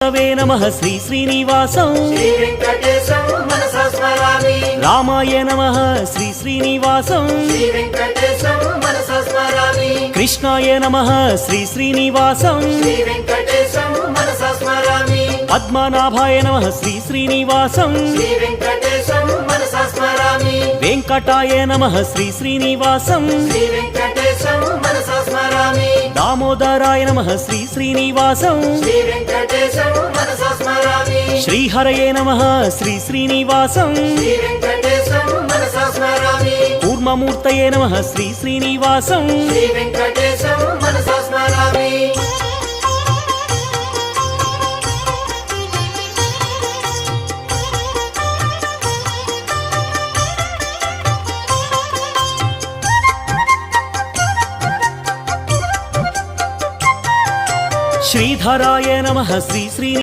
नमः श्री श्रीनिवासं श्री वेंकटेशं मनसा स्मरामि। रामाय नमः श्री श्रीनिवासं श्री वेंकटेशं मनसा स्मरामि। कृष्णाय नमः श्री श्रीनिवासं श्री वेंकटेशं मनसा स्मरामि। पद्मनाभाय नमः श्री श्रीनिवासं श्री वेंकटेशं मनसा स्मरामि। वेंकटाय नमः श्री श्रीनिवासं श्री वेंकटेशं मनसा स्मरामि। दामोदराय नमः श्री श्रीनिवासं श्री वेंकटेशं मनसा स्मरामि। श्रीहरये नमः श्री श्रीनिवासं श्री वेंकटेशं मनसा स्मरामि। कूर्ममूर्तये नमः श्री श्रीनिवासं श्री वेंकटेशं मनसा स्मरामि। श्रीधराय नमः श्री श्री